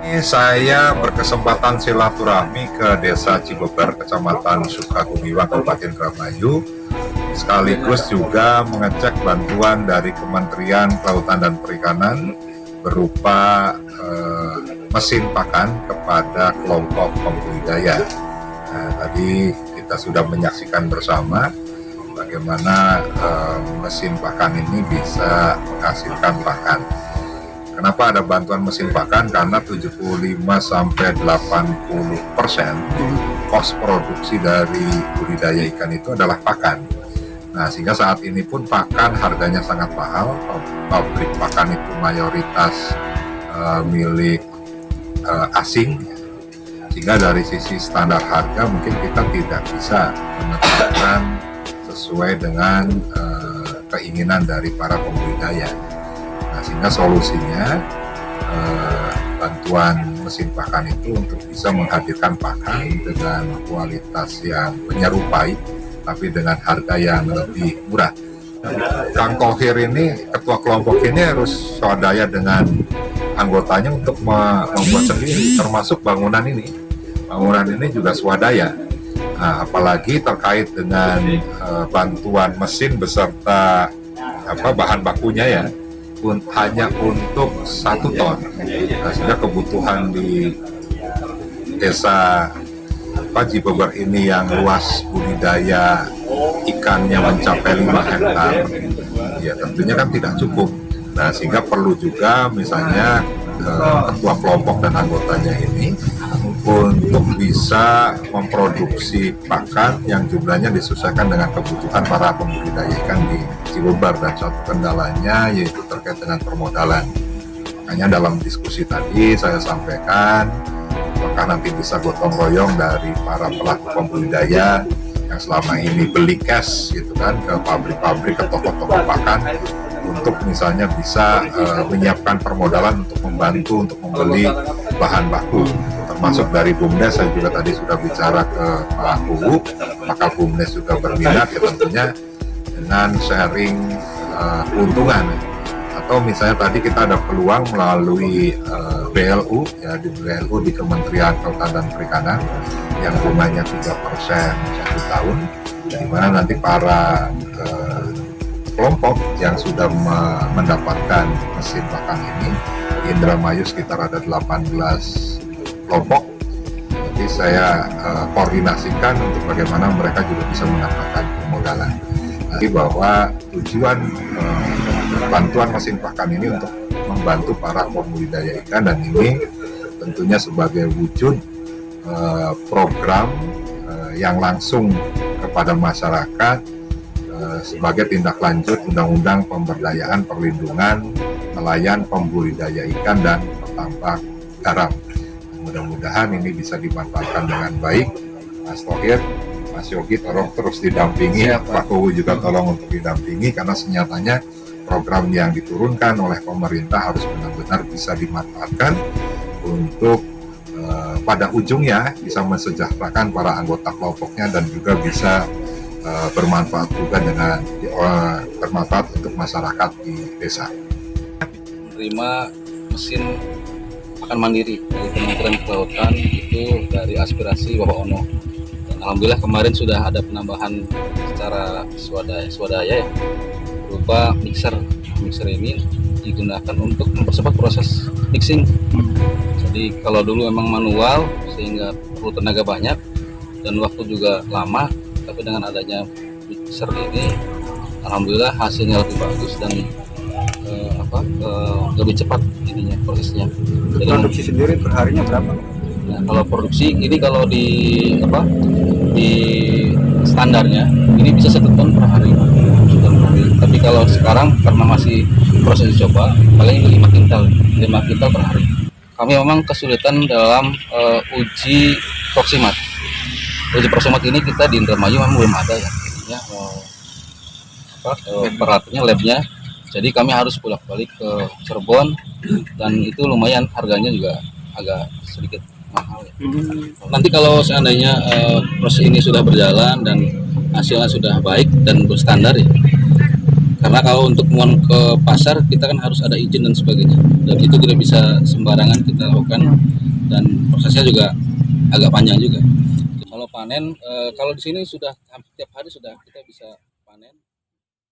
Ini saya berkesempatan silaturahmi ke Desa Cibeber, Kecamatan Sukagumiwang, Kabupaten Indramayu, sekaligus juga mengecek bantuan dari Kementerian Kelautan dan Perikanan berupa mesin pakan kepada kelompok pembudidaya. Nah, tadi kita sudah menyaksikan bersama bagaimana mesin pakan ini bisa menghasilkan pakan. Kenapa ada bantuan mesin pakan? Karena 75-80% kos produksi dari budidaya ikan itu adalah pakan. Nah, sehingga saat ini pun pakan harganya sangat mahal. Pabrik pakan itu mayoritas milik asing. Sehingga dari sisi standar harga mungkin kita tidak bisa menetapkan sesuai dengan keinginan dari para pembudidaya. Nah, sehingga solusinya bantuan mesin pakan itu untuk bisa menghadirkan pakan dengan kualitas yang menyerupai tapi dengan harga yang lebih murah. Kang Kohir ini, ketua kelompok ini harus swadaya dengan anggotanya untuk membuat sendiri, termasuk bangunan ini. Bangunan ini juga swadaya. Nah, apalagi terkait dengan bantuan mesin beserta bahan bakunya ya, hanya untuk 1 ton. Nah, sehingga kebutuhan di desa Cibeber ini yang luas budidaya ikannya mencapai 5 hektar, ya tentunya kan tidak cukup. Nah, sehingga perlu juga misalnya ketua kelompok dan anggotanya ini untuk bisa memproduksi pakan yang jumlahnya disesuaikan dengan kebutuhan para pembudidaya ikan di Cibeber, dan satu kendalanya yaitu terkait dengan permodalan. Makanya dalam diskusi tadi saya sampaikan apakah nanti bisa gotong royong dari para pelaku pembudidaya yang selama ini beli cash gitu kan ke pabrik-pabrik, ke toko-toko pakan, untuk misalnya bisa menyiapkan permodalan untuk membantu untuk membeli bahan baku, termasuk dari BUMDes. Saya juga tadi sudah bicara ke Pak Uwu, maka BUMDes juga berminat ya tentunya dengan sharing keuntungan. Atau misalnya tadi kita ada peluang melalui BLU ya, di BLU di Kementerian Kelautan dan Perikanan yang bunganya 3% 1 tahun, di mana nanti para kelompok yang sudah mendapatkan mesin pakan ini di Indramayu sekitar ada 18 kelompok. Jadi saya koordinasikan untuk bagaimana mereka juga bisa mendapatkan permodalan. Jadi bahwa tujuan bantuan mesin pakan ini untuk membantu para pembudidaya ikan, dan ini tentunya sebagai wujud program yang langsung kepada masyarakat sebagai tindak lanjut Undang-Undang Pemberdayaan Perlindungan Nelayan Pembudidaya Ikan dan Petambak Garam. Mudah-mudahan ini bisa dimanfaatkan dengan baik. Mas Thohir, Mas Yogi tolong terus didampingi, Pak Uwu juga tolong untuk didampingi, karena senyatanya program yang diturunkan oleh pemerintah harus benar-benar bisa dimanfaatkan untuk pada ujungnya bisa mensejahterakan para anggota kelompoknya, dan juga bisa bermanfaat juga dengan bermanfaat untuk masyarakat di desa. Menerima mesin pakan mandiri dari Kementerian Kelautan itu dari aspirasi Bapak Ono. Dan alhamdulillah kemarin sudah ada penambahan secara swadaya ya, berupa mixer. Mixer ini digunakan untuk mempercepat proses mixing. Jadi kalau dulu memang manual sehingga perlu tenaga banyak dan waktu juga lama, tapi dengan adanya mixer ini alhamdulillah hasilnya lebih bagus dan lebih cepat ininya prosesnya. Jadi produksi sendiri perharinya berapa? Nah, kalau produksi ini kalau di standarnya ini bisa 1 ton per hari. Tapi kalau sekarang karena masih proses coba, paling 5 kintal per hari. Kami memang kesulitan dalam uji proksimat. Uji proksimat ini kita di Indramayu memang belum ada ya, peralatan labnya. Jadi kami harus bolak-balik ke Cirebon, dan itu lumayan harganya juga agak sedikit mahal ya. Nanti kalau seandainya proses ini sudah berjalan dan hasilnya sudah baik dan berstandar ya, Karena kalau untuk muat ke pasar kita kan harus ada izin dan sebagainya, dan itu tidak bisa sembarangan kita lakukan, dan prosesnya juga agak panjang juga. Kalau panen, kalau di sini sudah hampir tiap hari sudah kita bisa